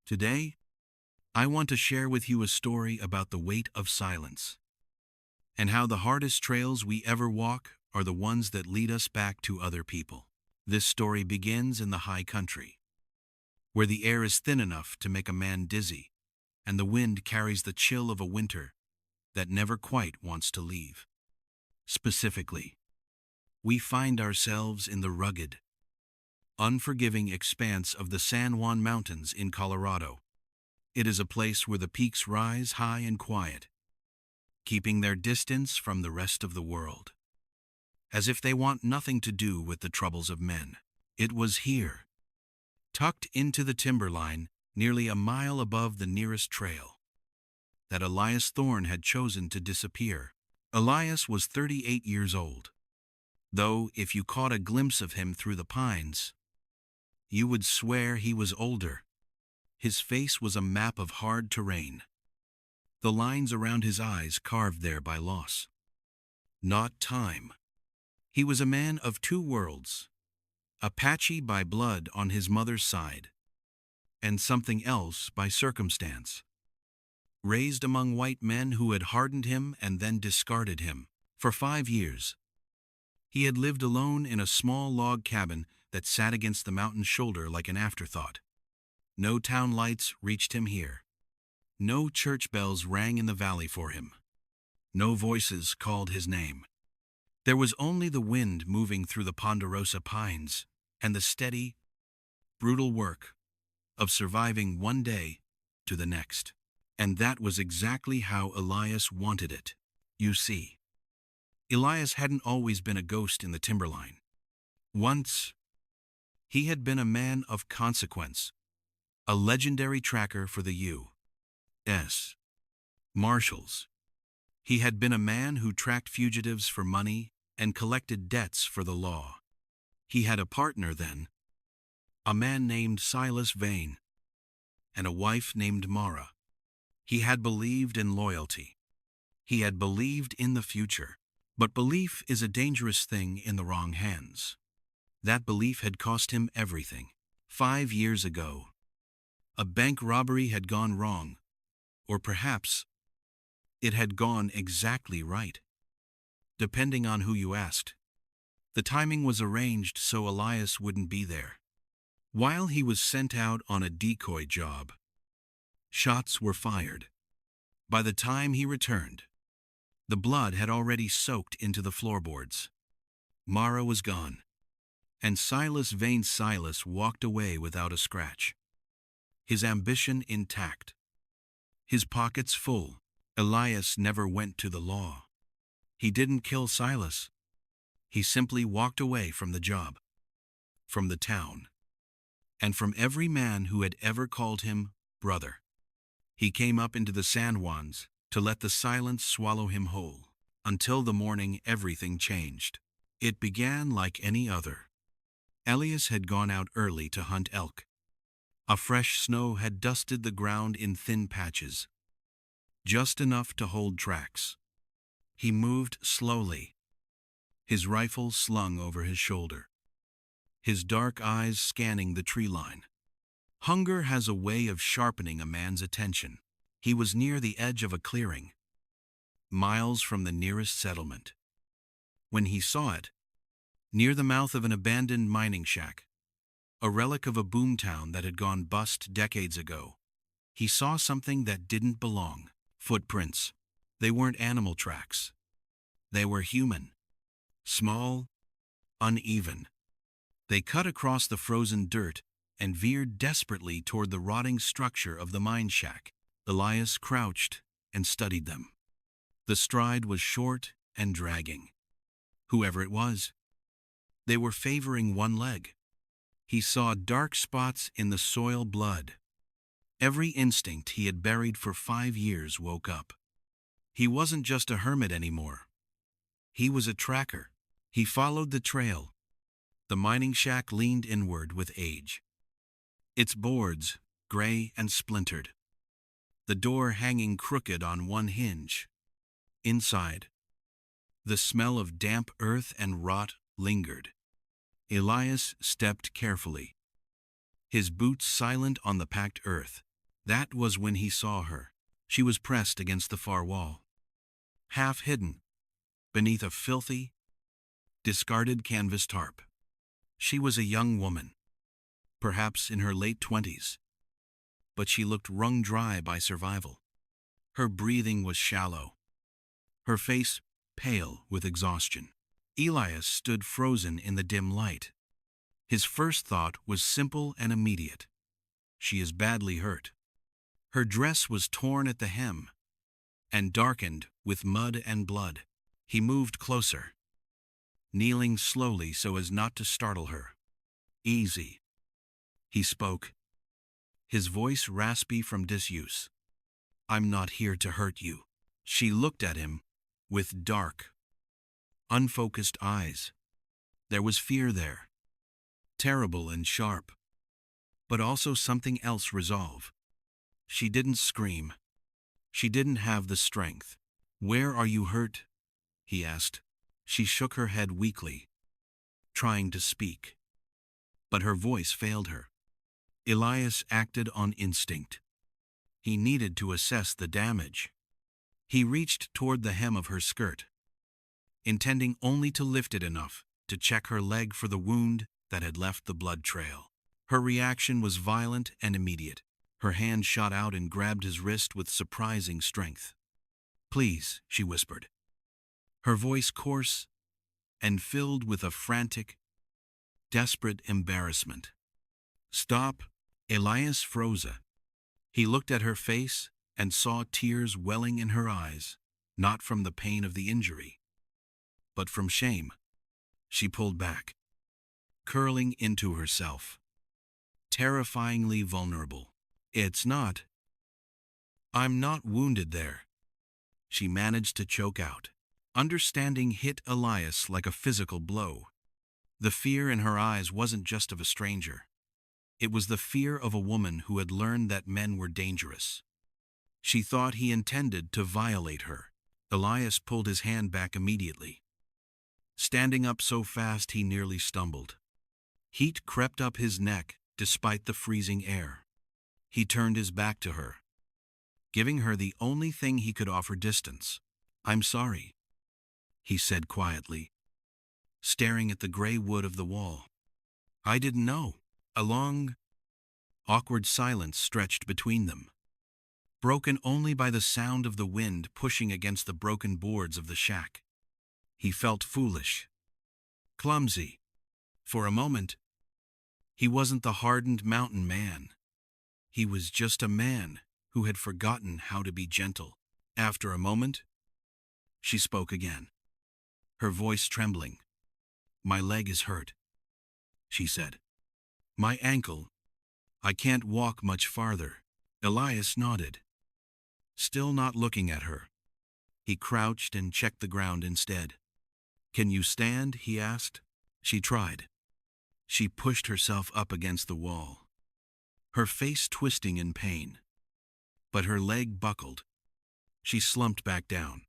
Today, I want to share with you a story about the weight of silence and how the hardest trails we ever walk are the ones that lead us back to other people. This story begins in the high country, where the air is thin enough to make a man dizzy, and the wind carries the chill of a winter that never quite wants to leave. Specifically, we find ourselves in the rugged, unforgiving expanse of the San Juan Mountains in Colorado. It is a place where the peaks rise high and quiet, keeping their distance from the rest of the world, as if they want nothing to do with the troubles of men. It was here, tucked into the timberline, nearly a mile above the nearest trail, that Elias Thorne had chosen to disappear. Elias was 38 years old, though if you caught a glimpse of him through the pines, you would swear he was older. His face was a map of hard terrain, the lines around his eyes carved there by loss, not time. He was a man of two worlds, Apache by blood on his mother's side, and something else by circumstance. Raised among white men who had hardened him and then discarded him. For 5 years, he had lived alone in a small log cabin that sat against the mountain's shoulder like an afterthought. No town lights reached him here. No church bells rang in the valley for him. No voices called his name. There was only the wind moving through the ponderosa pines and the steady, brutal work of surviving one day to the next. And that was exactly how Elias wanted it. You see, Elias hadn't always been a ghost in the timberline. Once, he had been a man of consequence, a legendary tracker for the U.S. Marshals. He had been a man who tracked fugitives for money and collected debts for the law. He had a partner then, a man named Silas Vane, and a wife named Mara. He had believed in loyalty. He had believed in the future. But belief is a dangerous thing in the wrong hands. That belief had cost him everything. 5 years ago, a bank robbery had gone wrong, or perhaps it had gone exactly right, depending on who you asked. The timing was arranged so Elias wouldn't be there. While he was sent out on a decoy job, shots were fired. By the time he returned, the blood had already soaked into the floorboards. Mara was gone, and Silas Silas walked away without a scratch. His ambition intact, his pockets full. Elias never went to the law. He didn't kill Silas. He simply walked away from the job, from the town, and from every man who had ever called him brother. He came up into the San Juans to let the silence swallow him whole. Until the morning, everything changed. It began like any other. Elias had gone out early to hunt elk. A fresh snow had dusted the ground in thin patches, just enough to hold tracks. He moved slowly, his rifle slung over his shoulder, his dark eyes scanning the tree line. Hunger has a way of sharpening a man's attention. He was near the edge of a clearing, miles from the nearest settlement, when he saw it, near the mouth of an abandoned mining shack, a relic of a boomtown that had gone bust decades ago. He saw something that didn't belong. Footprints. They weren't animal tracks. They were human. Small, uneven. They cut across the frozen dirt and veered desperately toward the rotting structure of the mine shack. Elias crouched and studied them. The stride was short and dragging. Whoever it was, they were favoring one leg. He saw dark spots in the soil blood. Every instinct he had buried for 5 years woke up. He wasn't just a hermit anymore. He was a tracker. He followed the trail. The mining shack leaned inward with age, its boards gray and splintered, the door hanging crooked on one hinge. Inside, the smell of damp earth and rot lingered. Elias stepped carefully, his boots silent on the packed earth. That was when he saw her. She was pressed against the far wall, half hidden beneath a filthy, discarded canvas tarp. She was a young woman, perhaps in her late 20s, but she looked wrung dry by survival. Her breathing was shallow, her face pale with exhaustion. Elias stood frozen in the dim light. His first thought was simple and immediate. She is badly hurt. Her dress was torn at the hem and darkened with mud and blood. He moved closer, kneeling slowly so as not to startle her. "Easy," he spoke, his voice raspy from disuse. "I'm not here to hurt you." She looked at him with dark, unfocused eyes. There was fear there, terrible and sharp, but also something else, resolve. She didn't scream. She didn't have the strength. "Where are you hurt?" he asked. She shook her head weakly, trying to speak, but her voice failed her. Elias acted on instinct. He needed to assess the damage. He reached toward the hem of her skirt, intending only to lift it enough to check her leg for the wound that had left the blood trail. Her reaction was violent and immediate. Her hand shot out and grabbed his wrist with surprising strength. "Please," she whispered, her voice coarse and filled with a frantic, desperate embarrassment. "Stop." Elias froze. He looked at her face and saw tears welling in her eyes, not from the pain of the injury, but from shame. She pulled back, curling into herself, terrifyingly vulnerable. I'm not wounded there," she managed to choke out. Understanding hit Elias like a physical blow. The fear in her eyes wasn't just of a stranger. It was the fear of a woman who had learned that men were dangerous. She thought he intended to violate her. Elias pulled his hand back immediately, standing up so fast he nearly stumbled. Heat crept up his neck despite the freezing air. He turned his back to her, giving her the only thing he could offer: distance. "I'm sorry," he said quietly, staring at the gray wood of the wall. "I didn't know." A long, awkward silence stretched between them, broken only by the sound of the wind pushing against the broken boards of the shack. He felt foolish, clumsy. For a moment, he wasn't the hardened mountain man. He was just a man who had forgotten how to be gentle. After a moment, she spoke again, her voice trembling. "My leg is hurt," she said. "My ankle. I can't walk much farther." Elias nodded, still not looking at her. He crouched and checked the ground instead. "Can you stand?" he asked. She tried. She pushed herself up against the wall, her face twisting in pain. But her leg buckled. She slumped back down,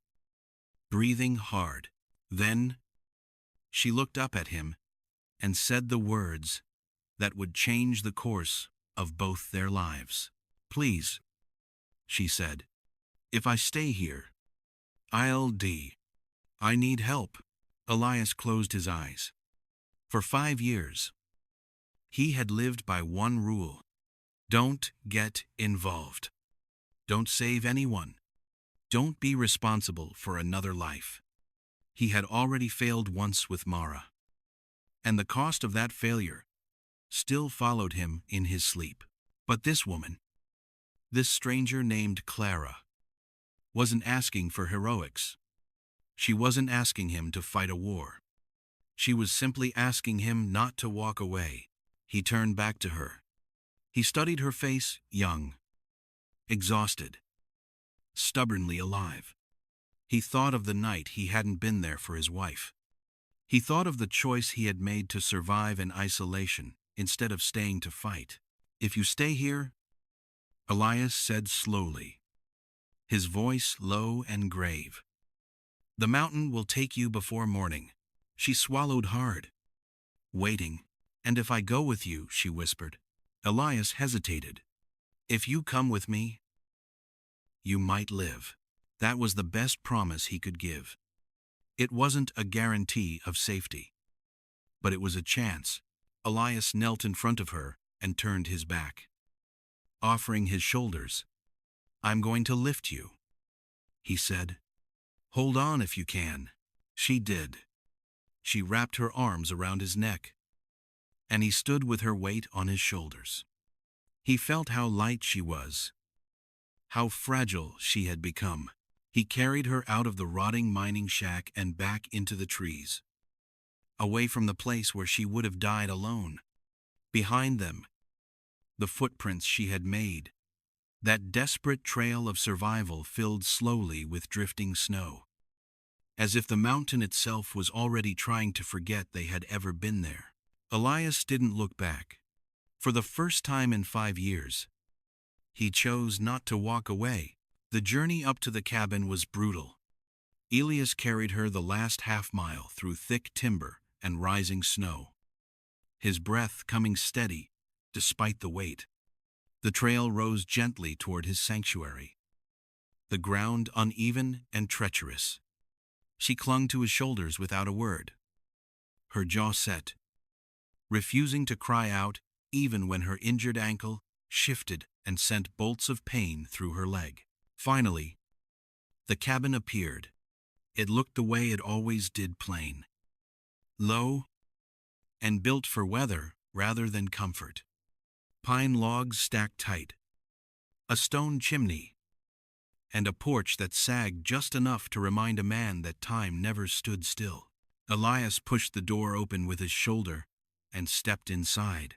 breathing hard. Then she looked up at him and said the words that would change the course of both their lives. "Please," she said, "if I stay here, I need help." Elias closed his eyes. For 5 years, he had lived by one rule: don't get involved. Don't save anyone. Don't be responsible for another life. He had already failed once with Mara, and the cost of that failure still followed him in his sleep. But this woman, this stranger named Clara, wasn't asking for heroics. She wasn't asking him to fight a war. She was simply asking him not to walk away. He turned back to her. He studied her face, young, exhausted, stubbornly alive. He thought of the night he hadn't been there for his wife. He thought of the choice he had made to survive in isolation instead of staying to fight. "If you stay here," Elias said slowly, his voice low and grave, "the mountain will take you before morning." She swallowed hard, waiting. "And if I go with you," she whispered. Elias hesitated. If you come with me, you might live. That was the best promise he could give. It wasn't a guarantee of safety, but it was a chance. Elias knelt in front of her and turned his back, offering his shoulders. "I'm going to lift you," he said. "Hold on if you can." She did. She wrapped her arms around his neck, and he stood with her weight on his shoulders. He felt how light she was, how fragile she had become. He carried her out of the rotting mining shack and back into the trees, away from the place where she would have died alone. Behind them, the footprints she had made, that desperate trail of survival filled slowly with drifting snow, as if the mountain itself was already trying to forget they had ever been there. Elias didn't look back. For the first time in 5 years, he chose not to walk away. The journey up to the cabin was brutal. Elias carried her the last half-mile through thick timber and rising snow, his breath coming steady despite the weight. The trail rose gently toward his sanctuary, the ground uneven and treacherous. She clung to his shoulders without a word, her jaw set, refusing to cry out even when her injured ankle shifted and sent bolts of pain through her leg. Finally, the cabin appeared. It looked the way it always did, plain, low, and built for weather rather than comfort. Pine logs stacked tight, a stone chimney, and a porch that sagged just enough to remind a man that time never stood still. Elias pushed the door open with his shoulder and stepped inside.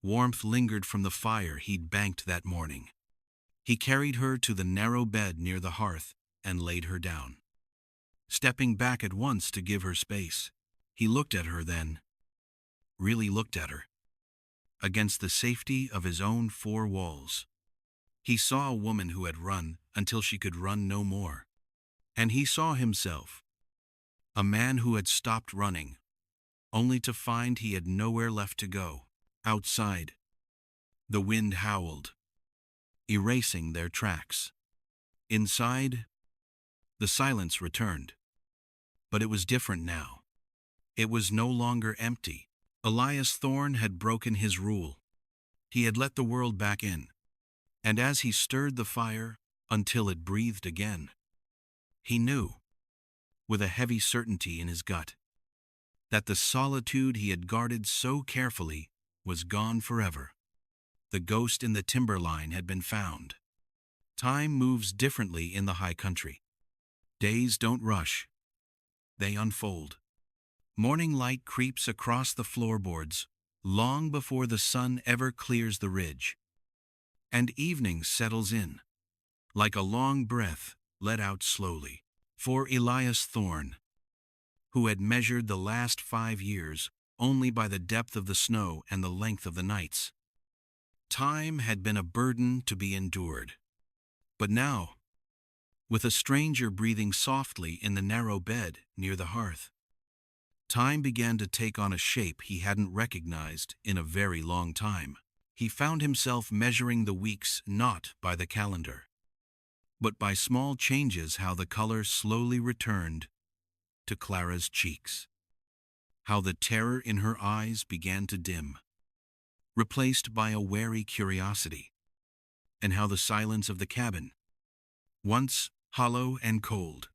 Warmth lingered from the fire he'd banked that morning. He carried her to the narrow bed near the hearth and laid her down, stepping back at once to give her space. He looked at her then, really looked at her, against the safety of his own 4 walls. He saw a woman who had run until she could run no more. And he saw himself, a man who had stopped running, only to find he had nowhere left to go. Outside, the wind howled, erasing their tracks. Inside, the silence returned. But it was different now. It was no longer empty. Elias Thorne had broken his rule. He had let the world back in. And as he stirred the fire until it breathed again, he knew, with a heavy certainty in his gut, that the solitude he had guarded so carefully was gone forever. The ghost in the timberline had been found. Time moves differently in the high country. Days don't rush. They unfold. Morning light creeps across the floorboards long before the sun ever clears the ridge. And evening settles in, like a long breath let out slowly. For Elias Thorne, who had measured the last 5 years only by the depth of the snow and the length of the nights, time had been a burden to be endured. But now, with a stranger breathing softly in the narrow bed near the hearth, time began to take on a shape he hadn't recognized in a very long time. He found himself measuring the weeks not by the calendar, but by small changes, how the color slowly returned to Clara's cheeks, how the terror in her eyes began to dim, replaced by a wary curiosity, and how the silence of the cabin, once hollow and cold,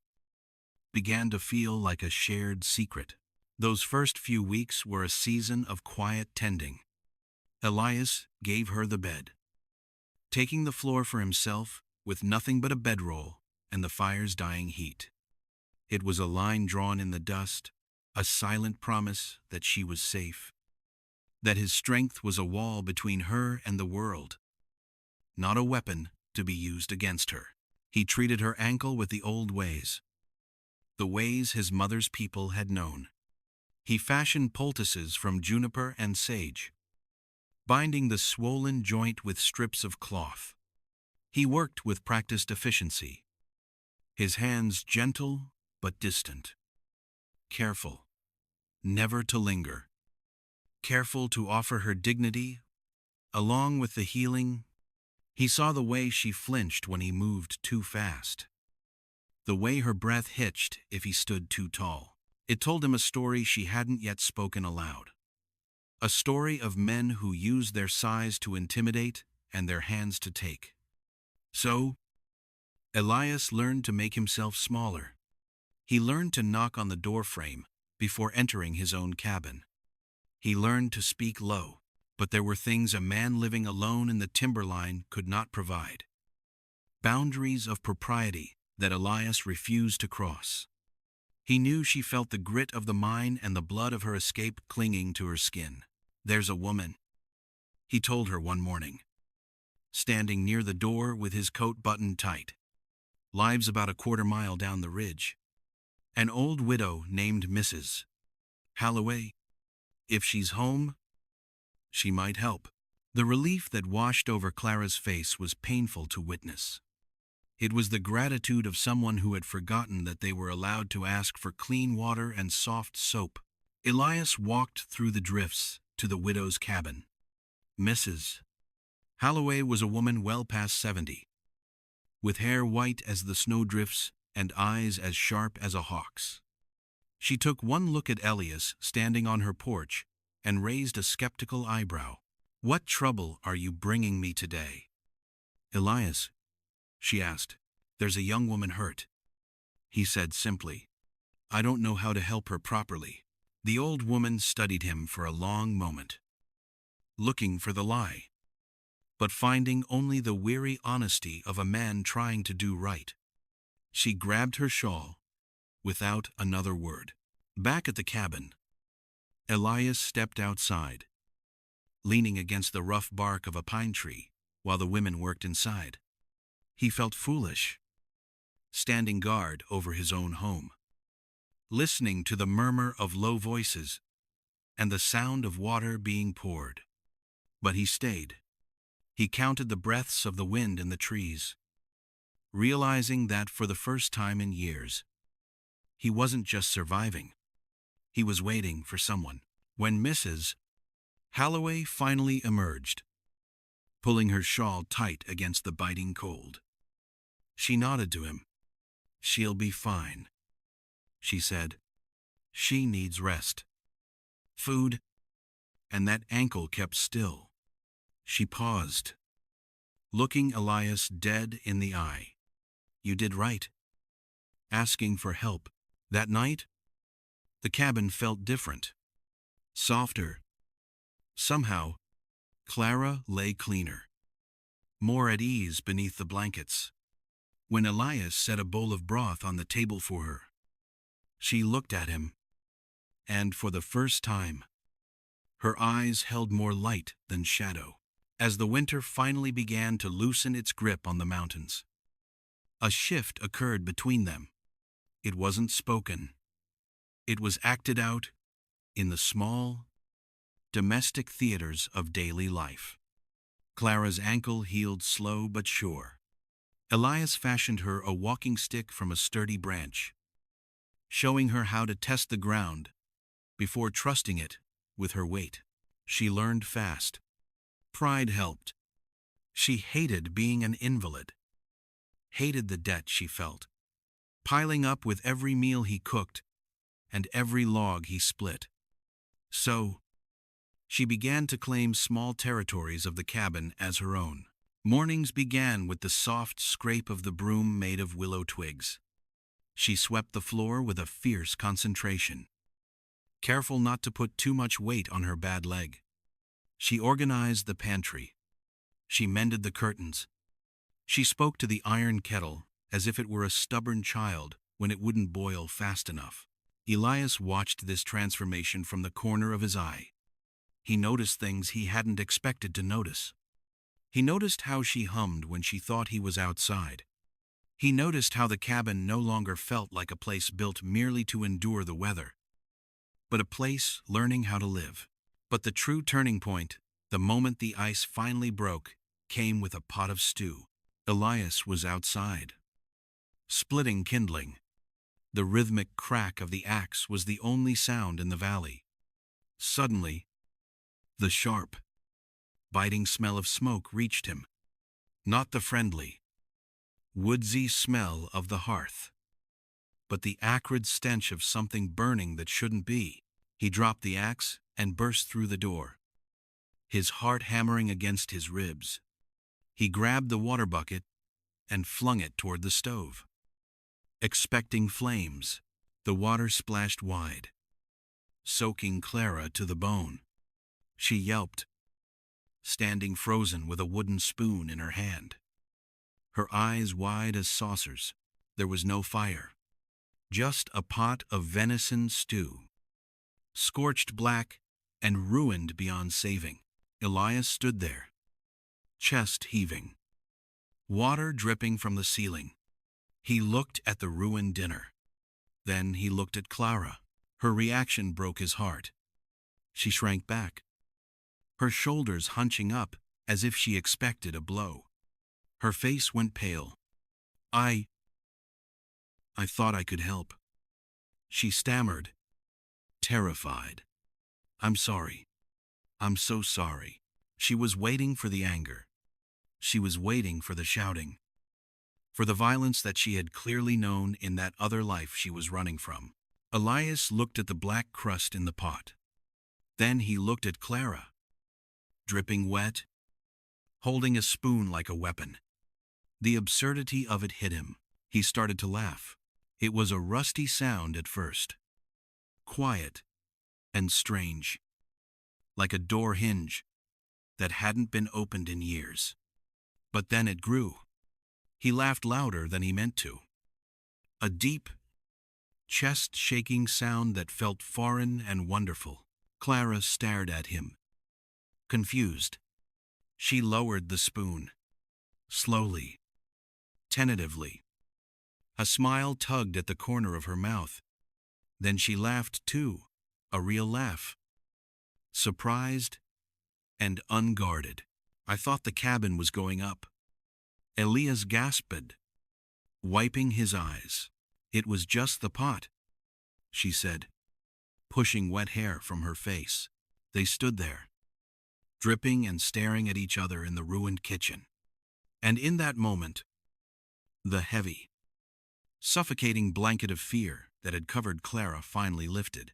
began to feel like a shared secret. Those first few weeks were a season of quiet tending. Elias gave her the bed, taking the floor for himself with nothing but a bedroll and the fire's dying heat. It was a line drawn in the dust, a silent promise that she was safe, that his strength was a wall between her and the world, not a weapon to be used against her. He treated her ankle with the old ways, the ways his mother's people had known. He fashioned poultices from juniper and sage, binding the swollen joint with strips of cloth. He worked with practiced efficiency, his hands gentle but distant, careful, never to linger, careful to offer her dignity along with the healing He saw the way she flinched when he moved too fast, the way her breath hitched if he stood too tall. It told him a story she hadn't yet spoken aloud. A story of men who used their size to intimidate and their hands to take. So, Elias learned to make himself smaller. He learned to knock on the doorframe before entering his own cabin. He learned to speak low, but there were things a man living alone in the timberline could not provide. Boundaries of propriety that Elias refused to cross. He knew she felt the grit of the mine and the blood of her escape clinging to her skin. "There's a woman," he told her one morning, standing near the door with his coat buttoned tight. "Lives about a quarter-mile down the ridge. An old widow named Mrs. Holloway. If she's home, she might help." The relief that washed over Clara's face was painful to witness. It was the gratitude of someone who had forgotten that they were allowed to ask for clean water and soft soap. Elias walked through the drifts to the widow's cabin. Mrs. Holloway was a woman well past 70, with hair white as the snowdrifts and eyes as sharp as a hawk's. She took one look at Elias standing on her porch and raised a skeptical eyebrow. "What trouble are you bringing me today?" "Elias," she asked, "there's a young woman hurt," he said simply. "I don't know how to help her properly." The old woman studied him for a long moment, looking for the lie, but finding only the weary honesty of a man trying to do right. She grabbed her shawl, without another word. Back at the cabin, Elias stepped outside, leaning against the rough bark of a pine tree while the women worked inside. He felt foolish, standing guard over his own home, listening to the murmur of low voices and the sound of water being poured. But he stayed. He counted the breaths of the wind in the trees, realizing that for the first time in years, he wasn't just surviving. He was waiting for someone. When Mrs. Holloway finally emerged, pulling her shawl tight against the biting cold, she nodded to him. "She'll be fine," she said. "She needs rest, food, and that ankle kept still." She paused, looking Elias dead in the eye. "You did right, asking for help." That night, the cabin felt different, softer. Somehow, Clara lay cleaner, more at ease beneath the blankets. When Elias set a bowl of broth on the table for her, she looked at him, and for the first time, her eyes held more light than shadow. As the winter finally began to loosen its grip on the mountains, a shift occurred between them. It wasn't spoken. It was acted out in the small, domestic theaters of daily life. Clara's ankle healed slow but sure. Elias fashioned her a walking stick from a sturdy branch, showing her how to test the ground before trusting it with her weight. She learned fast. Pride helped. She hated being an invalid, hated the debt she felt, piling up with every meal he cooked and every log he split. So, she began to claim small territories of the cabin as her own. Mornings began with the soft scrape of the broom made of willow twigs. She swept the floor with a fierce concentration, careful not to put too much weight on her bad leg. She organized the pantry. She mended the curtains. She spoke to the iron kettle as if it were a stubborn child when it wouldn't boil fast enough. Elias watched this transformation from the corner of his eye. He noticed things he hadn't expected to notice. He noticed how she hummed when she thought he was outside. He noticed how the cabin no longer felt like a place built merely to endure the weather, but a place learning how to live. But the true turning point, the moment the ice finally broke, came with a pot of stew. Elias was outside, splitting kindling. The rhythmic crack of the axe was the only sound in the valley. Suddenly, the sharp, biting smell of smoke reached him. Not the friendly, woodsy smell of the hearth, but the acrid stench of something burning that shouldn't be. He dropped the axe and burst through the door, his heart hammering against his ribs. He grabbed the water bucket and flung it toward the stove. Expecting flames, the water splashed wide, soaking Clara to the bone. She yelped, standing frozen with a wooden spoon in her hand, her eyes wide as saucers. There was no fire, just a pot of venison stew, scorched black and ruined beyond saving. Elias stood there, chest heaving, water dripping from the ceiling. He looked at the ruined dinner. Then he looked at Clara. Her reaction broke his heart. She shrank back, her shoulders hunching up as if she expected a blow. Her face went pale. I thought I could help," she stammered, terrified. "I'm sorry. I'm so sorry." She was waiting for the anger. She was waiting for the shouting, for the violence that she had clearly known in that other life she was running from. Elias looked at the black crust in the pot. Then he looked at Clara, dripping wet, holding a spoon like a weapon. The absurdity of it hit him. He started to laugh. It was a rusty sound at first, quiet and strange, like a door hinge that hadn't been opened in years. But then it grew. He laughed louder than he meant to. A deep, chest-shaking sound that felt foreign and wonderful. Clara stared at him, confused. She lowered the spoon, slowly, tentatively. A smile tugged at the corner of her mouth. Then she laughed too, a real laugh, surprised and unguarded. "I thought the cabin was going up." Elias gasped, wiping his eyes. "It was just the pot," she said, pushing wet hair from her face. They stood there, dripping and staring at each other in the ruined kitchen. And in that moment, the heavy, suffocating blanket of fear that had covered Clara finally lifted.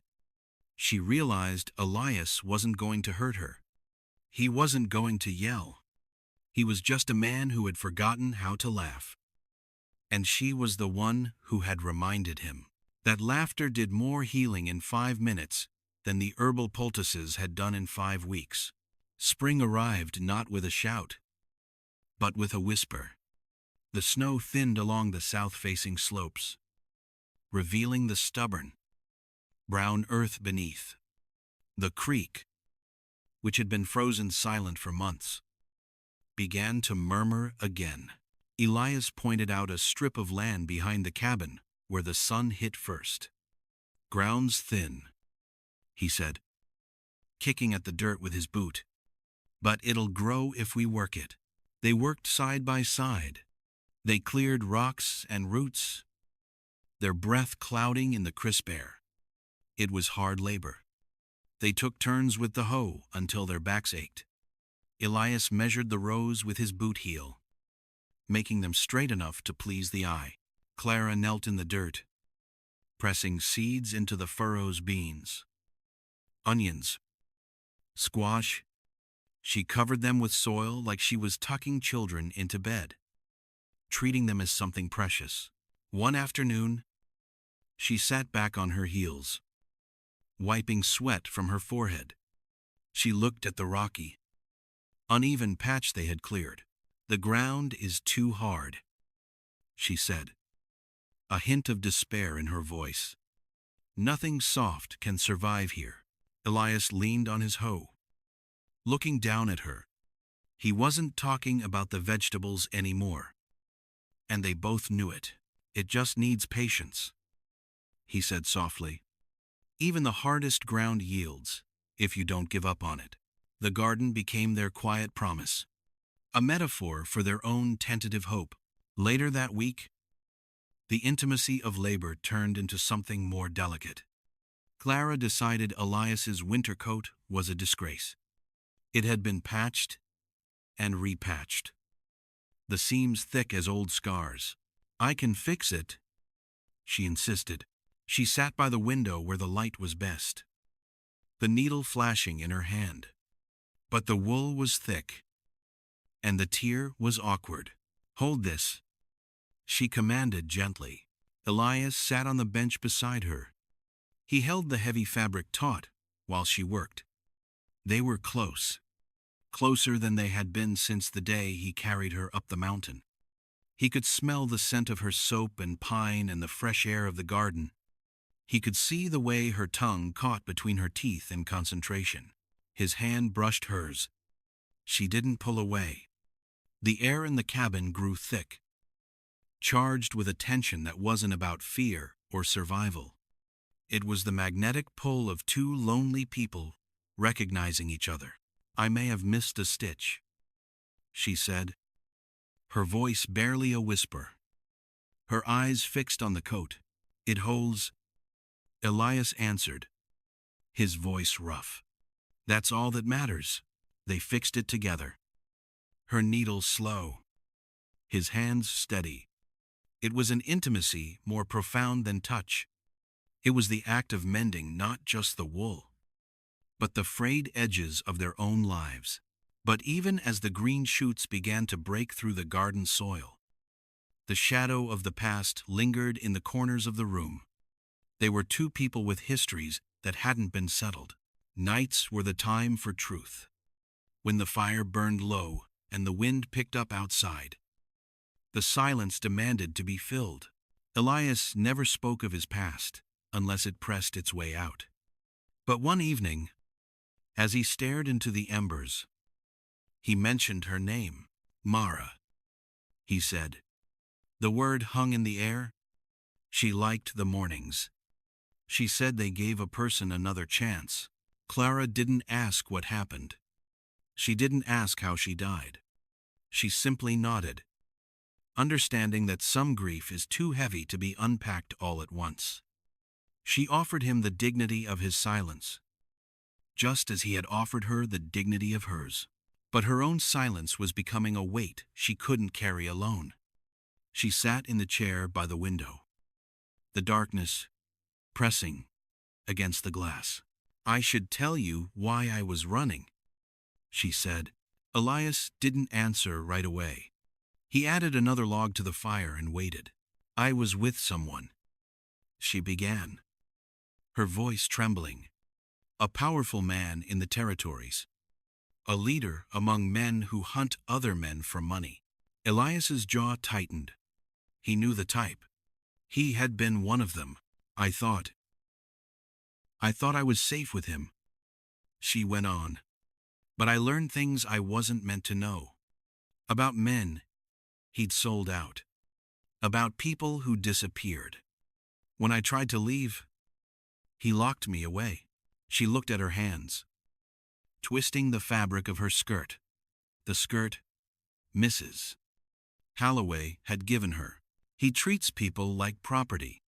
She realized Elias wasn't going to hurt her. He wasn't going to yell. He was just a man who had forgotten how to laugh. And she was the one who had reminded him that laughter did more healing in 5 minutes than the herbal poultices had done in 5 weeks. Spring arrived not with a shout, but with a whisper. The snow thinned along the south-facing slopes, revealing the stubborn, brown earth beneath. The creek, which had been frozen silent for months, began to murmur again. Elias pointed out a strip of land behind the cabin where the sun hit first. "Ground's thin," he said, kicking at the dirt with his boot. "But it'll grow if we work it." They worked side by side. They cleared rocks and roots, their breath clouding in the crisp air. It was hard labor. They took turns with the hoe until their backs ached. Elias measured the rows with his boot heel, making them straight enough to please the eye. Clara knelt in the dirt, pressing seeds into the furrows. Beans, onions, squash. She covered them with soil like she was tucking children into bed, treating them as something precious. One afternoon, she sat back on her heels, wiping sweat from her forehead. She looked at the rocky, uneven patch they had cleared. "The ground is too hard," she said, a hint of despair in her voice. "Nothing soft can survive here." Elias leaned on his hoe, looking down at her. He wasn't talking about the vegetables anymore, and they both knew it. "It just needs patience," he said softly. "Even the hardest ground yields, if you don't give up on it." The garden became their quiet promise, a metaphor for their own tentative hope. Later that week, the intimacy of labor turned into something more delicate. Clara decided Elias's winter coat was a disgrace. It had been patched and repatched, the seams thick as old scars. "I can fix it," she insisted. She sat by the window where the light was best, the needle flashing in her hand. But the wool was thick, and the tear was awkward. "Hold this," she commanded gently. Elias sat on the bench beside her. He held the heavy fabric taut while she worked. They were close, closer than they had been since the day he carried her up the mountain. He could smell the scent of her soap and pine and the fresh air of the garden. He could see the way her tongue caught between her teeth in concentration. His hand brushed hers. She didn't pull away. The air in the cabin grew thick, charged with a tension that wasn't about fear or survival. It was the magnetic pull of two lonely people recognizing each other. "I may have missed a stitch," she said, her voice barely a whisper. Her eyes fixed on the coat. "It holds," Elias answered, his voice rough. "That's all that matters." They fixed it together. Her needle slow, his hands steady. It was an intimacy more profound than touch. It was the act of mending not just the wool, but the frayed edges of their own lives. But even as the green shoots began to break through the garden soil, the shadow of the past lingered in the corners of the room. They were two people with histories that hadn't been settled. Nights were the time for truth. When the fire burned low and the wind picked up outside, the silence demanded to be filled. Elias never spoke of his past unless it pressed its way out. But one evening, as he stared into the embers, he mentioned her name. "Mara," he said. The word hung in the air. She liked the mornings. She said they gave a person another chance. Clara didn't ask what happened. She didn't ask how she died. She simply nodded, understanding that some grief is too heavy to be unpacked all at once. She offered him the dignity of his silence, just as he had offered her the dignity of hers. But her own silence was becoming a weight she couldn't carry alone. She sat in the chair by the window, the darkness pressing against the glass. "I should tell you why I was running," she said. Elias didn't answer right away. He added another log to the fire and waited. "I was with someone," she began, her voice trembling. "A powerful man in the territories. A leader among men who hunt other men for money." Elias's jaw tightened. He knew the type. He had been one of them. I thought I was safe with him," she went on. "But I learned things I wasn't meant to know. About men he'd sold out. About people who disappeared. When I tried to leave, he locked me away." She looked at her hands, twisting the fabric of her skirt. The skirt Mrs. Holloway had given her. "He treats people like property,"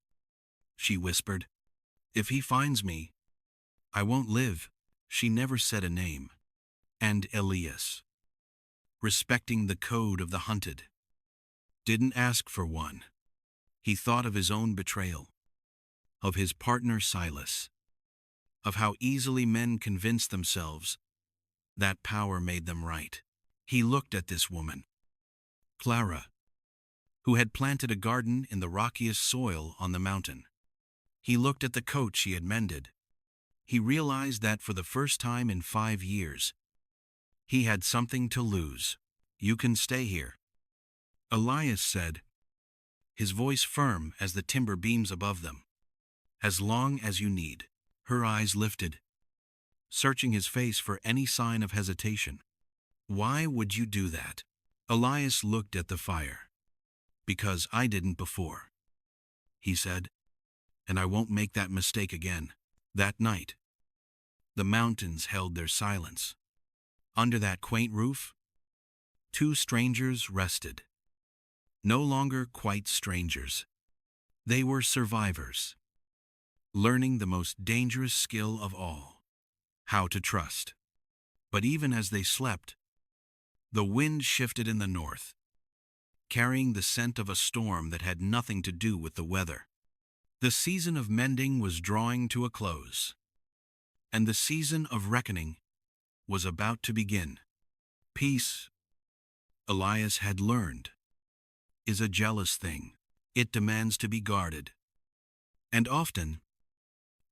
she whispered. "If he finds me, I won't live." She never said a name. And Elias, respecting the code of the hunted, didn't ask for one. He thought of his own betrayal, of his partner Silas, of how easily men convince themselves that power made them right. He looked at this woman, Clara, who had planted a garden in the rockiest soil on the mountain. He looked at the coat she had mended. He realized that for the first time in 5 years, he had something to lose. "You can stay here," Elias said, his voice firm as the timber beams above them. "As long as you need." Her eyes lifted, searching his face for any sign of hesitation. "Why would you do that?" Elias looked at the fire. "Because I didn't before," he said, "and I won't make that mistake again." That night, the mountains held their silence. Under that quaint roof, two strangers rested. No longer quite strangers. They were survivors, learning the most dangerous skill of all, how to trust. But even as they slept, the wind shifted in the north. carrying the scent of a storm that had nothing to do with the weather. The season of mending was drawing to a close, and the season of reckoning was about to begin. Peace, Elias had learned, is a jealous thing. It demands to be guarded. And often,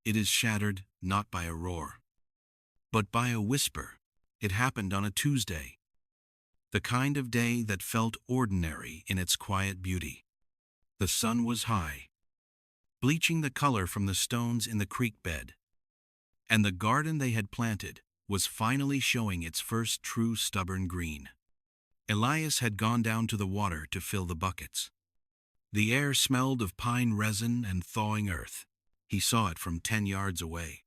it is shattered not by a roar, but by a whisper. It happened on a Tuesday, the kind of day that felt ordinary in its quiet beauty. The sun was high, bleaching the color from the stones in the creek bed, and the garden they had planted was finally showing its first true stubborn green. Elias had gone down to the water to fill the buckets. The air smelled of pine resin and thawing earth. He saw it from 10 yards away.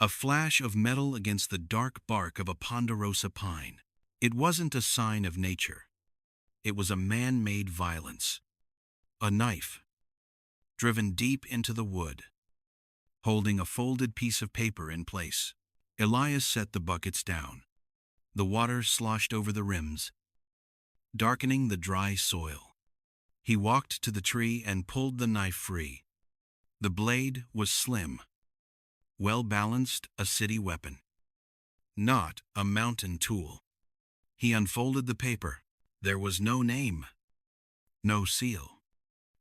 A flash of metal against the dark bark of a ponderosa pine. It wasn't a sign of nature. It was a man-made violence. A knife, driven deep into the wood, holding a folded piece of paper in place. Elias set the buckets down. The water sloshed over the rims, darkening the dry soil. He walked to the tree and pulled the knife free. The blade was slim, well-balanced, a city weapon, not a mountain tool. He unfolded the paper. There was no name, no seal,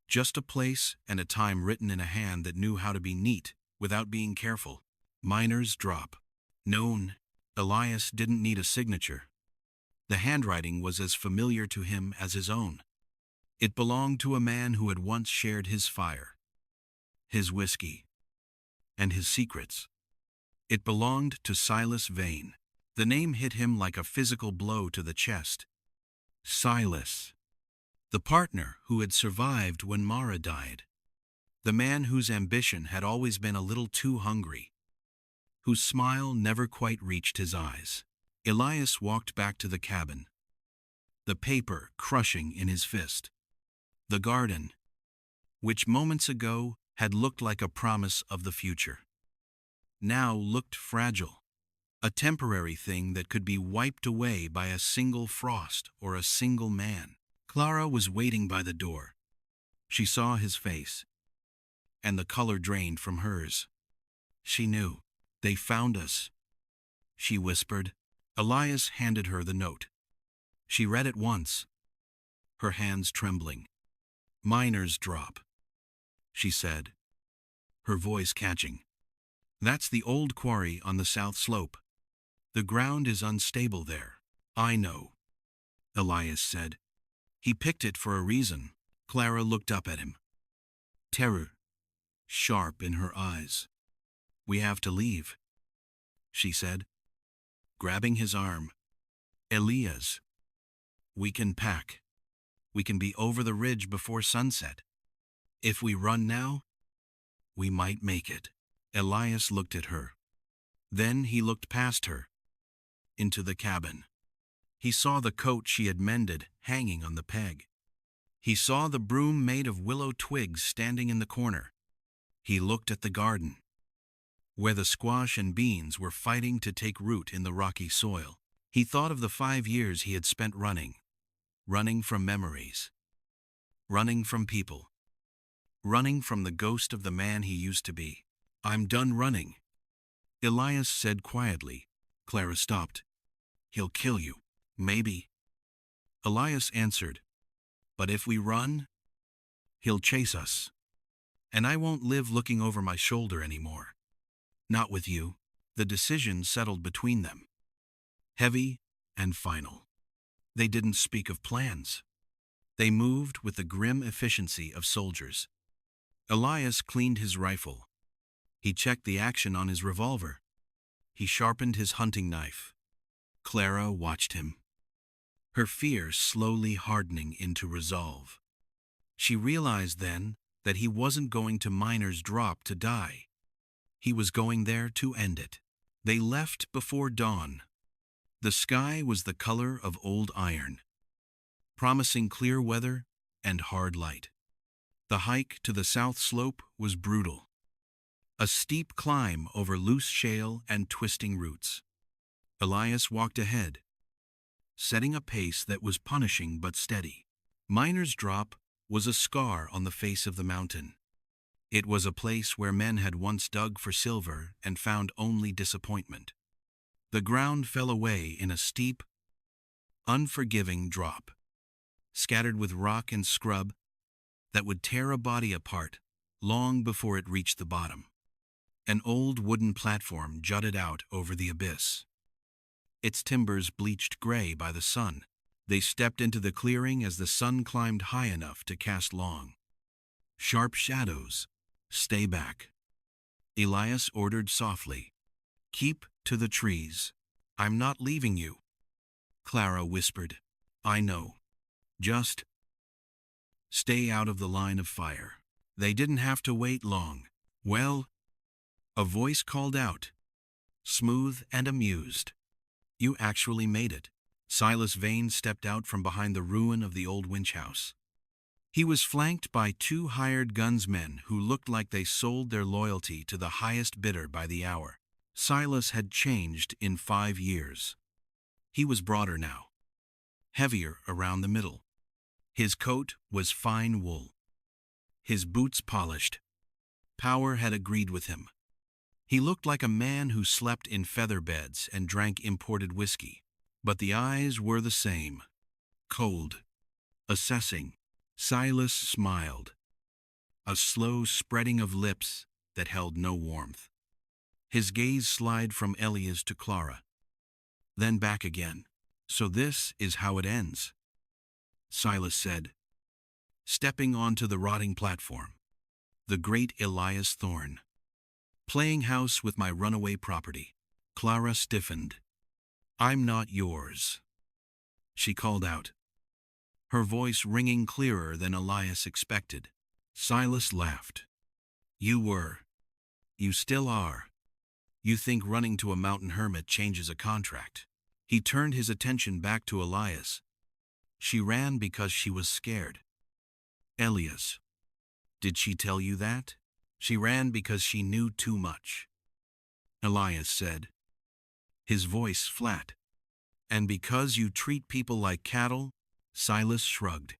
just a place and a time written in a hand that knew how to be neat without being careful. Miner's drop. Known. Elias didn't need a signature. The handwriting was as familiar to him as his own. It belonged to a man who had once shared his fire, his whiskey, and his secrets. It belonged to Silas Vane. The name hit him like a physical blow to the chest. Silas, the partner who had survived when Mara died, the man whose ambition had always been a little too hungry, whose smile never quite reached his eyes. Elias walked back to the cabin, the paper crushing in his fist. The garden, which moments ago had looked like a promise of the future, now looked fragile, a temporary thing that could be wiped away by a single frost or a single man. Clara was waiting by the door. She saw his face, and the color drained from hers. She knew. "They found us," she whispered. Elias handed her the note. She read it once, her hands trembling. "Miner's drop," she said, her voice catching. "That's the old quarry on the south slope. The ground is unstable there." "I know," Elias said. "He picked it for a reason." Clara looked up at him, terror sharp in her eyes. "We have to leave," she said, grabbing his arm. "Elias, we can pack. We can be over the ridge before sunset. If we run now, we might make it." Elias looked at her. Then he looked past her, into the cabin. He saw the coat she had mended hanging on the peg. He saw the broom made of willow twigs standing in the corner. He looked at the garden, where the squash and beans were fighting to take root in the rocky soil. He thought of the 5 years he had spent running from memories, running from people, running from the ghost of the man he used to be. "I'm done running," Elias said quietly. Clara stopped. "He'll kill you." "Maybe," Elias answered. "But if we run, he'll chase us. And I won't live looking over my shoulder anymore. Not with you." The decision settled between them, heavy and final. They didn't speak of plans. They moved with the grim efficiency of soldiers. Elias cleaned his rifle. He checked the action on his revolver. He sharpened his hunting knife. Clara watched him, her fear slowly hardening into resolve. She realized then that he wasn't going to Miner's Drop to die. He was going there to end it. They left before dawn. The sky was the color of old iron, promising clear weather and hard light. The hike to the south slope was brutal, a steep climb over loose shale and twisting roots. Elias walked ahead, setting a pace that was punishing but steady. Miner's Drop was a scar on the face of the mountain. It was a place where men had once dug for silver and found only disappointment. The ground fell away in a steep, unforgiving drop, scattered with rock and scrub that would tear a body apart long before it reached the bottom. An old wooden platform jutted out over the abyss, its timbers bleached gray by the sun. They stepped into the clearing as the sun climbed high enough to cast long, sharp shadows. "Stay back," Elias ordered softly. "Keep to the trees." "I'm not leaving you," Clara whispered. "I know. Just stay out of the line of fire." They didn't have to wait long. "Well," a voice called out, smooth and amused. "You actually made it." Silas Vane stepped out from behind the ruin of the old winch house. He was flanked by 2 hired gunsmen who looked like they sold their loyalty to the highest bidder by the hour. Silas had changed in 5 years. He was broader now, heavier around the middle. His coat was fine wool, his boots polished. Power had agreed with him. He looked like a man who slept in feather beds and drank imported whiskey. But the eyes were the same, cold, assessing. Silas smiled, a slow spreading of lips that held no warmth. His gaze slid from Elias to Clara, then back again. "So this is how it ends," Silas said, stepping onto the rotting platform. "The great Elias Thorne, playing house with my runaway property." Clara stiffened. "I'm not yours," she called out, her voice ringing clearer than Elias expected. Silas laughed. "You were. You still are. You think running to a mountain hermit changes a contract." He turned his attention back to Elias. "She ran because she was scared." "Elias, did she tell you that?" "She ran because she knew too much," Elias said, his voice flat. "And because you treat people like cattle?" Silas shrugged.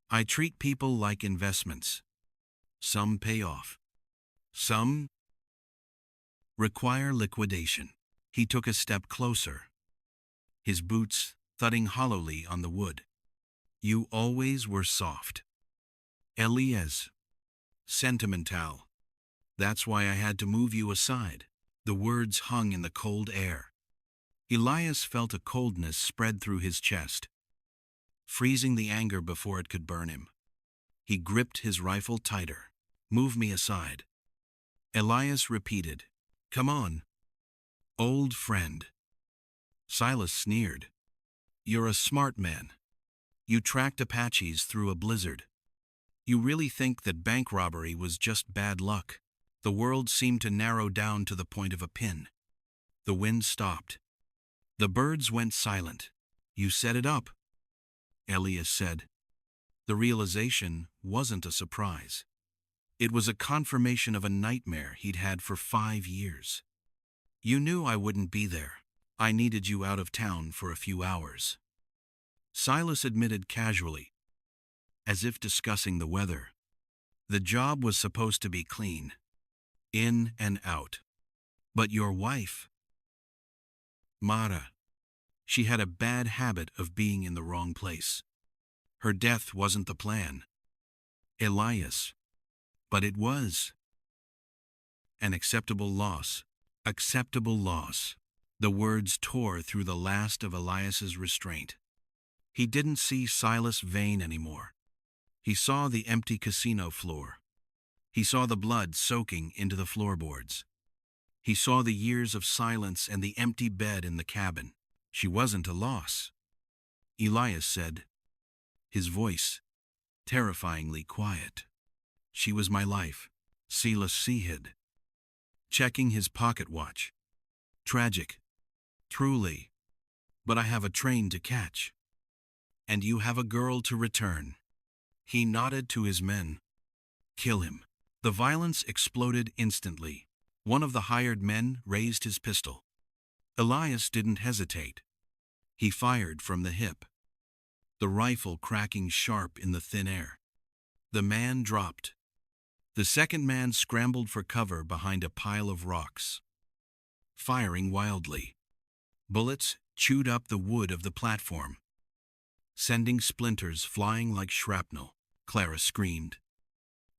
"I treat people like investments. Some pay off. Some require liquidation." He took a step closer, his boots thudding hollowly on the wood. "You always were soft, Elias. Sentimental. That's why I had to move you aside." The words hung in the cold air. Elias felt a coldness spread through his chest, freezing the anger before it could burn him. He gripped his rifle tighter. "Move me aside," Elias repeated. "Come on, old friend." Silas sneered. "You're a smart man. You tracked Apaches through a blizzard. You really think that bank robbery was just bad luck?" The world seemed to narrow down to the point of a pin. The wind stopped. The birds went silent. "You set it up," Elias said. The realization wasn't a surprise. It was a confirmation of a nightmare he'd had for 5 years. "You knew I wouldn't be there. I needed you out of town for a few hours," Silas admitted casually, as if discussing the weather. "The job was supposed to be clean, in and out. But your wife, Mara, she had a bad habit of being in the wrong place. Her death wasn't the plan, Elias, but it was an acceptable loss." Acceptable loss. The words tore through the last of Elias's restraint. He didn't see Silas Vane anymore. He saw the empty casino floor. He saw the blood soaking into the floorboards. He saw the years of silence and the empty bed in the cabin. "She wasn't a loss," Elias said, his voice terrifyingly quiet. "She was my life." Silas hid, checking his pocket watch. "Tragic, truly. But I have a train to catch. And you have a girl to return." He nodded to his men. "Kill him." The violence exploded instantly. One of the hired men raised his pistol. Elias didn't hesitate. He fired from the hip. the rifle cracking sharp in the thin air. The man dropped. The second man scrambled for cover behind a pile of rocks, firing wildly. Bullets chewed up the wood of the platform, sending splinters flying like shrapnel. Clara screamed.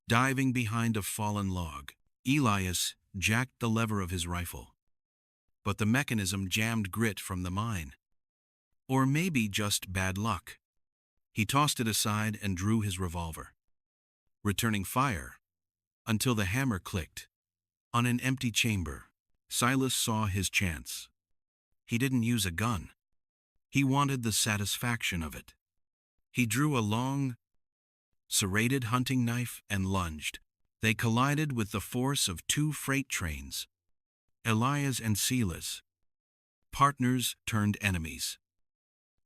Diving behind a fallen log, Elias jacked the lever of his rifle. But the mechanism jammed grit from the mine. Or maybe just bad luck. He tossed it aside and drew his revolver, returning fire until the hammer clicked. On an empty chamber, Silas saw his chance. He didn't use a gun. He wanted the satisfaction of it. He drew a long, serrated hunting knife and lunged. They collided with the force of two freight trains. Elias and Silas, partners turned enemies,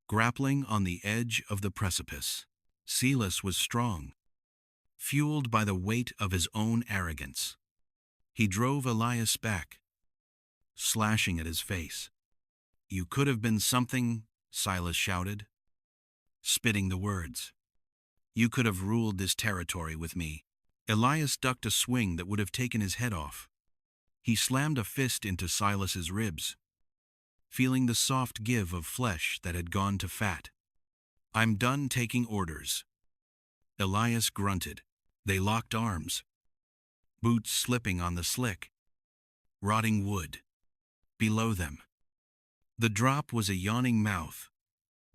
grappling on the edge of the precipice. Silas was strong, fueled by the weight of his own arrogance. He drove Elias back, slashing at his face. "You could have been something," Silas shouted, spitting the words. "You could have ruled this territory with me." Elias ducked a swing that would have taken his head off. He slammed a fist into Silas's ribs, feeling the soft give of flesh that had gone to fat. "I'm done taking orders." Elias grunted. They locked arms, boots slipping on the slick, rotting wood. Below them, the drop was a yawning mouth,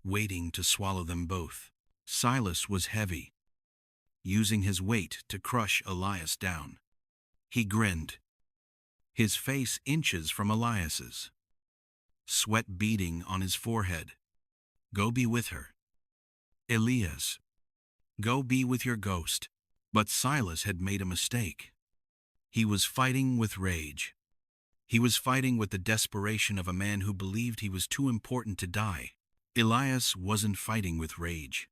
waiting to swallow them both. Silas was heavy, using his weight to crush Elias down. He grinned, his face inches from Elias's, sweat beading on his forehead. "Go be with her, Elias. Go be with your ghost." But Silas had made a mistake. He was fighting with rage. He was fighting with the desperation of a man who believed he was too important to die. Elias wasn't fighting with rage.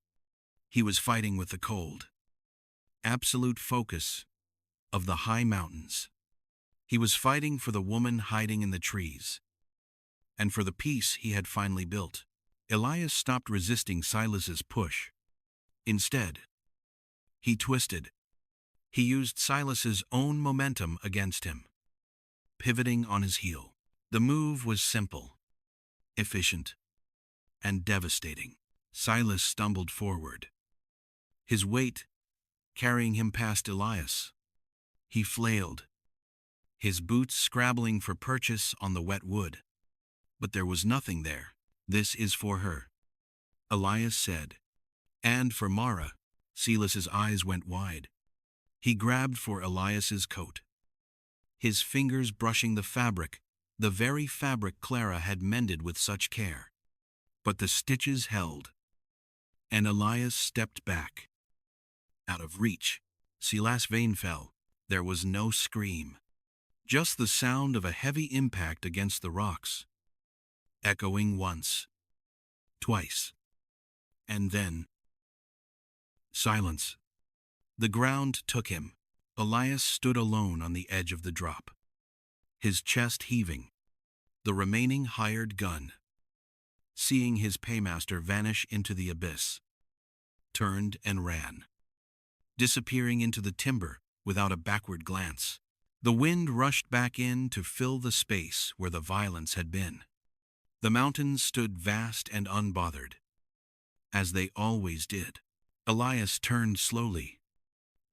He was fighting with the cold, absolute focus of the high mountains. He was fighting for the woman hiding in the trees, and for the peace he had finally built. Elias stopped resisting Silas's push. Instead, he twisted. He used Silas's own momentum against him, pivoting on his heel. The move was simple, efficient, and devastating. Silas stumbled forward, his weight carrying him past Elias. He flailed, his boots scrabbling for purchase on the wet wood. But there was nothing there. "This is for her," Elias said. "And for Mara." Silas's eyes went wide. He grabbed for Elias's coat, his fingers brushing the fabric, the very fabric Clara had mended with such care. But the stitches held, and Elias stepped back. Out of reach, Silas's vein fell. There was no scream, just the sound of a heavy impact against the rocks, echoing once, twice, and then silence. The ground took him. Elias stood alone on the edge of the drop, his chest heaving. The remaining hired gun, seeing his paymaster vanish into the abyss, turned and ran, disappearing into the timber without a backward glance. The wind rushed back in to fill the space where the violence had been. The mountains stood vast and unbothered, as they always did. Elias turned slowly.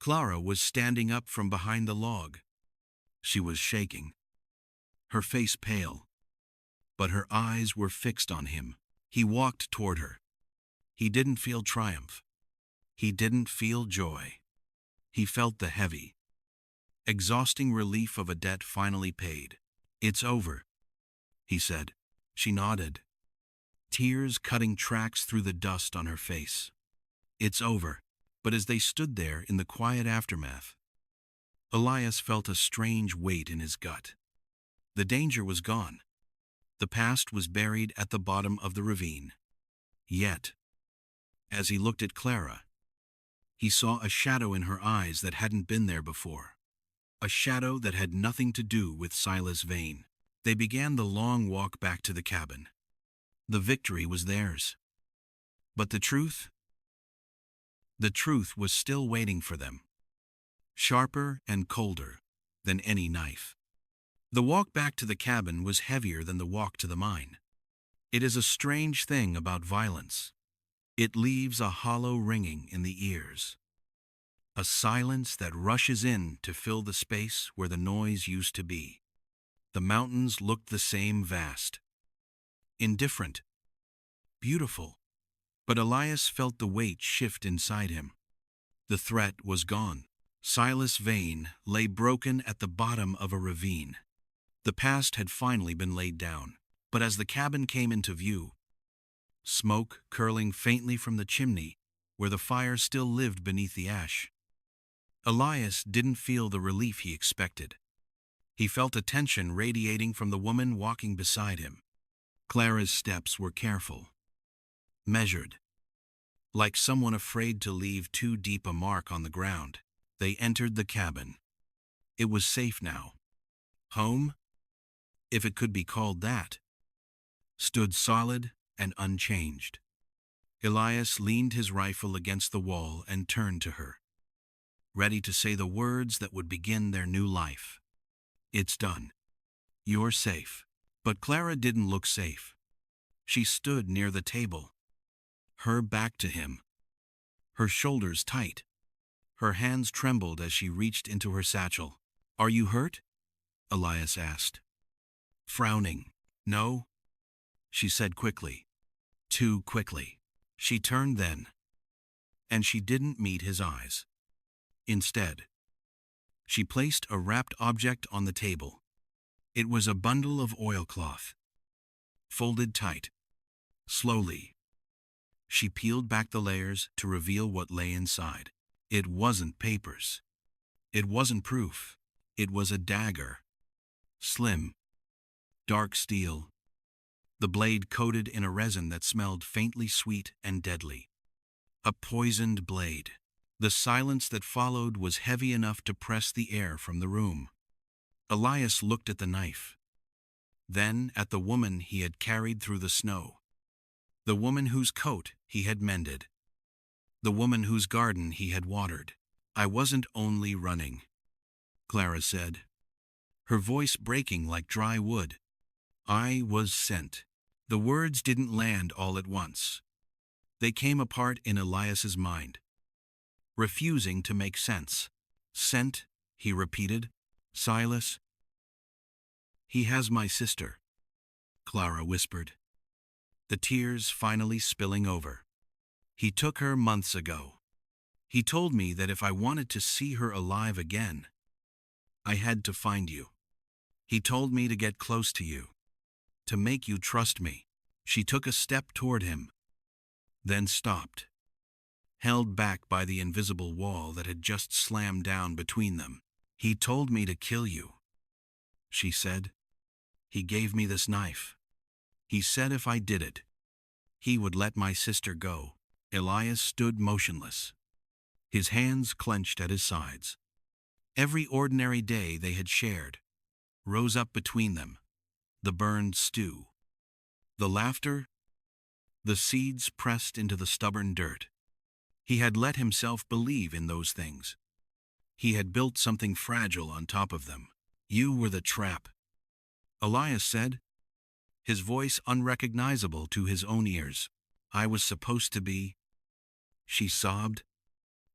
Clara was standing up from behind the log. She was shaking, her face pale, but her eyes were fixed on him. He walked toward her. He didn't feel triumph. He didn't feel joy. He felt the heavy, exhausting relief of a debt finally paid. "It's over," he said. She nodded, tears cutting tracks through the dust on her face. "It's over." But as they stood there in the quiet aftermath, Elias felt a strange weight in his gut. The danger was gone. The past was buried at the bottom of the ravine. Yet, as he looked at Clara, he saw a shadow in her eyes that hadn't been there before. A shadow that had nothing to do with Silas Vane. They began the long walk back to the cabin. The victory was theirs. But the truth? The truth was still waiting for them, sharper and colder than any knife. The walk back to the cabin was heavier than the walk to the mine. It is a strange thing about violence. It leaves a hollow ringing in the ears, a silence that rushes in to fill the space where the noise used to be. The mountains looked the same, vast, indifferent, beautiful, but Elias felt the weight shift inside him. The threat was gone. Silas' vein lay broken at the bottom of a ravine. The past had finally been laid down, but as the cabin came into view, smoke curling faintly from the chimney where the fire still lived beneath the ash, Elias didn't feel the relief he expected. He felt a tension radiating from the woman walking beside him. Clara's steps were careful, measured, like someone afraid to leave too deep a mark on the ground. They entered the cabin. It was safe now. Home, if it could be called that, stood solid and unchanged. Elias leaned his rifle against the wall and turned to her, ready to say the words that would begin their new life. It's done. You're safe. But Clara didn't look safe. She stood near the table, her back to him, her shoulders tight. Her hands trembled as she reached into her satchel. Are you hurt? Elias asked, frowning. No, she said quickly. Too quickly. She turned then, and she didn't meet his eyes. Instead, she placed a wrapped object on the table. It was a bundle of oilcloth, folded tight. Slowly, she peeled back the layers to reveal what lay inside. It wasn't papers. It wasn't proof. It was a dagger. Slim, dark steel, the blade coated in a resin that smelled faintly sweet and deadly. A poisoned blade. The silence that followed was heavy enough to press the air from the room. Elias looked at the knife, then at the woman he had carried through the snow, the woman whose coat he had mended, the woman whose garden he had watered. I wasn't only running, Clara said, her voice breaking like dry wood. I was sent. The words didn't land all at once. They came apart in Elias's mind, refusing to make sense. Sent, he repeated. Silas? He has my sister, Clara whispered, the tears finally spilling over. He took her months ago. He told me that if I wanted to see her alive again, I had to find you. He told me to get close to you, to make you trust me. She took a step toward him, then stopped, held back by the invisible wall that had just slammed down between them. He told me to kill you, she said. He gave me this knife. He said if I did it, he would let my sister go. Elias stood motionless, his hands clenched at his sides. Every ordinary day they had shared rose up between them, the burned stew, the laughter, the seeds pressed into the stubborn dirt. He had let himself believe in those things. He had built something fragile on top of them. You were the trap, Elias said, his voice unrecognizable to his own ears. I was supposed to be, she sobbed,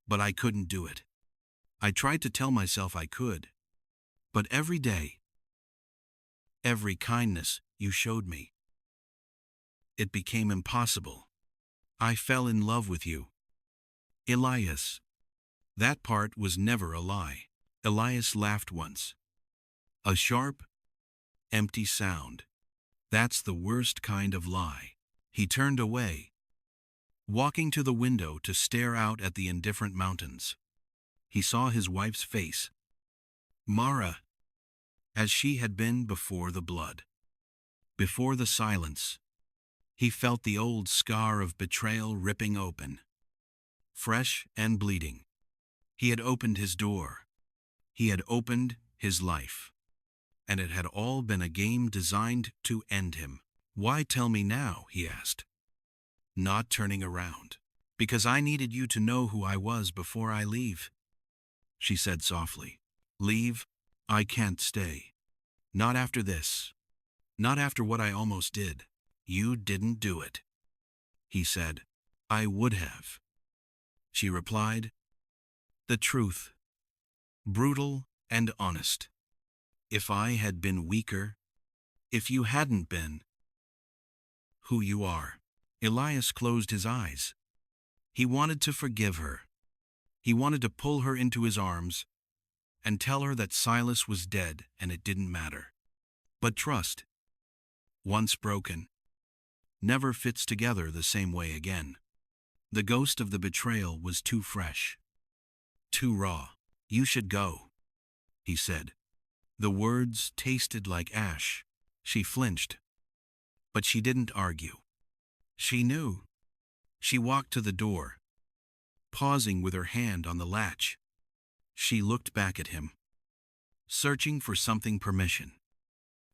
but I couldn't do it. I tried to tell myself I could, but every day, every kindness you showed me, it became impossible. I fell in love with you, Elias. That part was never a lie. Elias laughed once. A sharp, empty sound. That's the worst kind of lie. He turned away, walking to the window to stare out at the indifferent mountains. He saw his wife's face, Mara, as she had been before the blood, before the silence. He felt the old scar of betrayal ripping open, fresh and bleeding. He had opened his door. He had opened his life. And it had all been a game designed to end him. Why tell me now? He asked. not turning around. Because I needed you to know who I was before I leave, she said softly. Leave? I can't stay. Not after this. Not after what I almost did. You didn't do it, he said. I would have, she replied. The truth. Brutal and honest. If I had been weaker, if you hadn't been who you are. Elias closed his eyes. He wanted to forgive her. He wanted to pull her into his arms and tell her that Silas was dead and it didn't matter. But trust, once broken, never fits together the same way again. The ghost of the betrayal was too fresh, too raw. You should go, he said. The words tasted like ash. She flinched, but she didn't argue. She knew. She walked to the door, pausing with her hand on the latch. She looked back at him, searching for something: permission,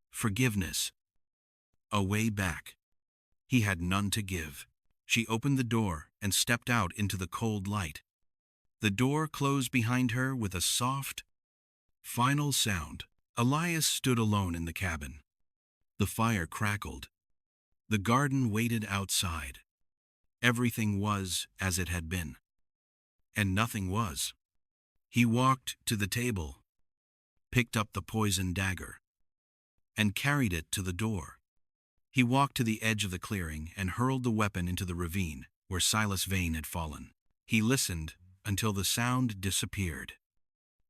forgiveness, a way back. He had none to give. She opened the door and stepped out into the cold light. The door closed behind her with a soft, final sound. Elias stood alone in the cabin. The fire crackled. The garden waited outside. Everything was as it had been. And nothing was. He walked to the table, picked up the poisoned dagger, and carried it to the door. He walked to the edge of the clearing and hurled the weapon into the ravine where Silas Vane had fallen. He listened until the sound disappeared.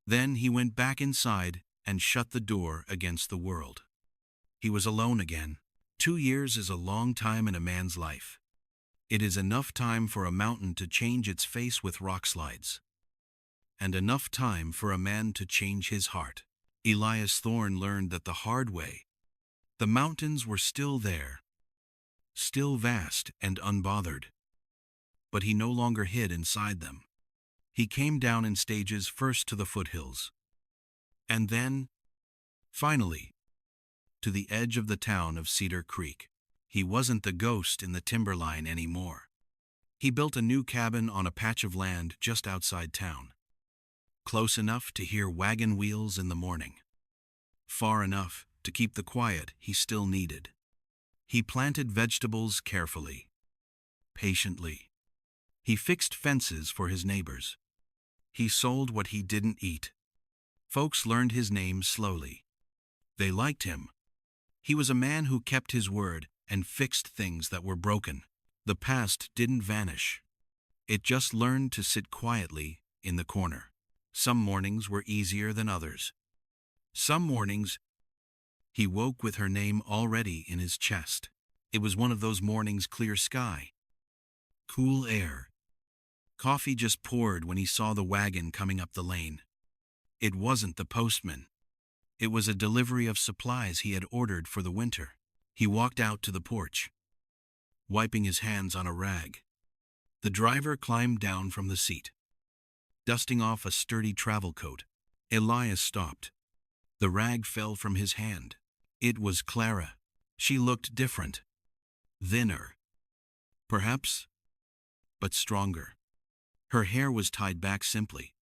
Then he went back inside and shut the door against the world. He was alone again. 2 years is a long time in a man's life. It is enough time for a mountain to change its face with rock slides, and enough time for a man to change his heart. Elias Thorne learned that the hard way. The mountains were still there, still vast and unbothered, but he no longer hid inside them. He came down in stages, first to the foothills, and then, finally, to the edge of the town of Cedar Creek. He wasn't the ghost in the timberline anymore. He built a new cabin on a patch of land just outside town, close enough to hear wagon wheels in the morning, far enough to keep the quiet he still needed. He planted vegetables carefully, patiently. He fixed fences for his neighbors. He sold what he didn't eat. Folks learned his name slowly. They liked him. He was a man who kept his word and fixed things that were broken. The past didn't vanish. It just learned to sit quietly in the corner. Some mornings were easier than others. Some mornings, he woke with her name already in his chest. It was one of those mornings: clear sky, cool air. Coffee just poured when he saw the wagon coming up the lane. It wasn't the postman. It was a delivery of supplies he had ordered for the winter. He walked out to the porch, wiping his hands on a rag. The driver climbed down from the seat, dusting off a sturdy travel coat. Elias stopped. The rag fell from his hand. It was Clara. She looked different. Thinner, perhaps, but stronger. Her hair was tied back simply.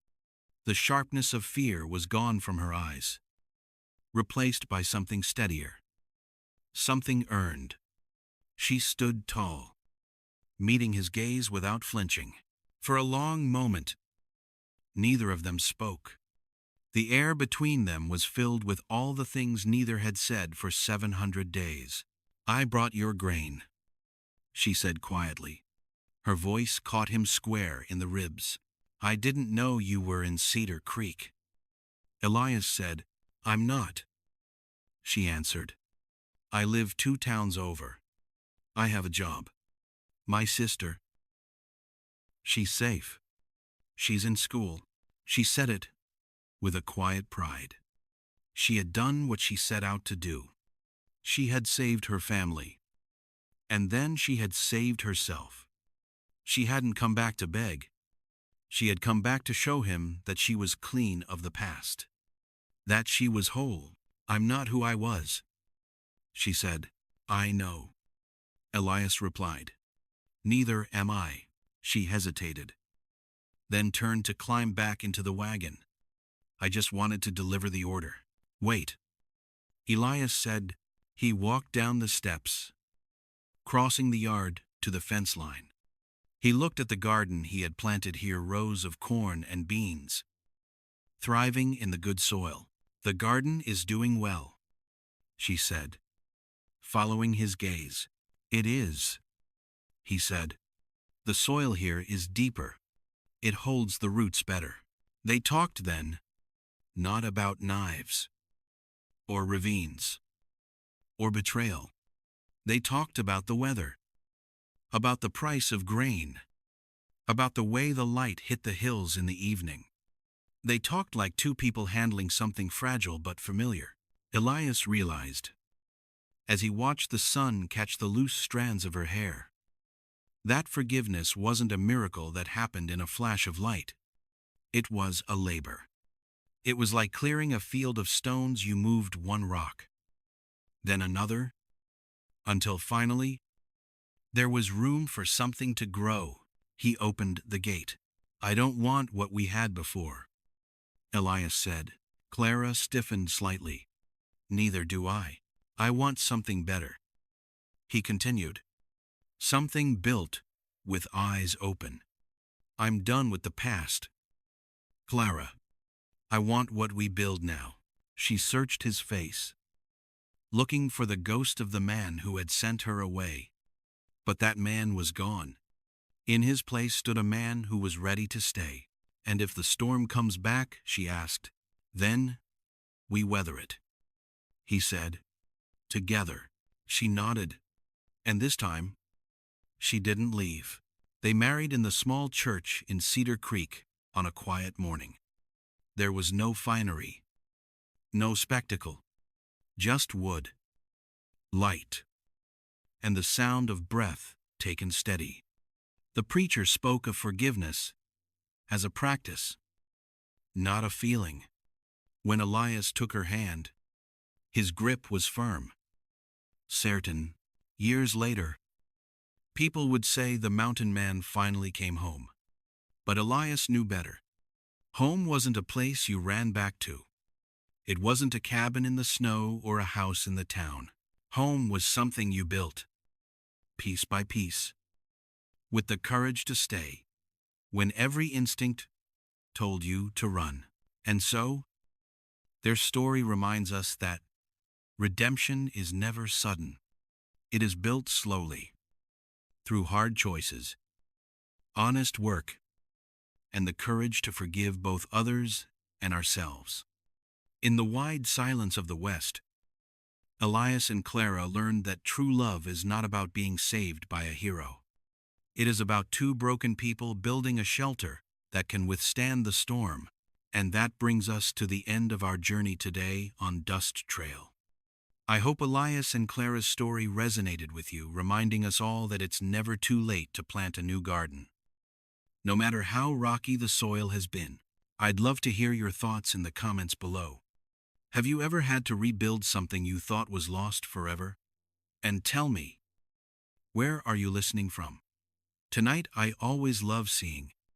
The sharpness of fear was gone from her eyes, replaced by something steadier, something earned. She stood tall, meeting his gaze without flinching. For a long moment, neither of them spoke. The air between them was filled with all the things neither had said for 700 days. I brought your grain, she said quietly. Her voice caught him square in the ribs. I didn't know you were in Cedar Creek. Elias said, I'm not, she answered. I live 2 towns over. I have a job. My sister, she's safe. She's in school. She said it with a quiet pride. She had done what she set out to do. She had saved her family. And then she had saved herself. She hadn't come back to beg. She had come back to show him that she was clean of the past, that she was whole. I'm not who I was, she said. I know, Elias replied. Neither am I. She hesitated, then turned to climb back into the wagon. I just wanted to deliver the order. Wait, Elias said. He walked down the steps, crossing the yard to the fence line. He looked at the garden he had planted here, rows of corn and beans, thriving in the good soil. The garden is doing well, she said, following his gaze. It is, he said. The soil here is deeper. It holds the roots better. They talked then, not about knives, or ravines, or betrayal. They talked about the weather, about the price of grain, about the way the light hit the hills in the evening. They talked like two people handling something fragile but familiar. Elias realized, as he watched the sun catch the loose strands of her hair, that forgiveness wasn't a miracle that happened in a flash of light. It was a labor. It was like clearing a field of stones. You moved one rock, then another, until finally, there was room for something to grow. He opened the gate. I don't want what we had before, Elias said. Clara stiffened slightly. Neither do I. I want something better, he continued. Something built with eyes open. I'm done with the past, Clara. I want what we build now. She searched his face, looking for the ghost of the man who had sent her away. But that man was gone. In his place stood a man who was ready to stay. And if the storm comes back, she asked, then we weather it, he said. Together. She nodded. And this time, she didn't leave. They married in the small church in Cedar Creek on a quiet morning. There was no finery, no spectacle, just wood, light, and the sound of breath taken steady. The preacher spoke of forgiveness as a practice, not a feeling. When Elias took her hand, his grip was firm, certain. Years later, people would say the mountain man finally came home. But Elias knew better. Home wasn't a place you ran back to. It wasn't a cabin in the snow or a house in the town. Home was something you built, piece by piece, with the courage to stay, when every instinct told you to run. And so, their story reminds us that redemption is never sudden. It is built slowly, through hard choices, honest work, and the courage to forgive both others and ourselves. In the wide silence of the West, Elias and Clara learned that true love is not about being saved by a hero. It is about two broken people building a shelter that can withstand the storm. And that brings us to the end of our journey today on Dust Trail. I hope Elias and Clara's story resonated with you, reminding us all that it's never too late to plant a new garden. No matter how rocky the soil has been, I'd love to hear your thoughts in the comments below. Have you ever had to rebuild something you thought was lost forever? And tell me, where are you listening from? Tonight, I always love seeing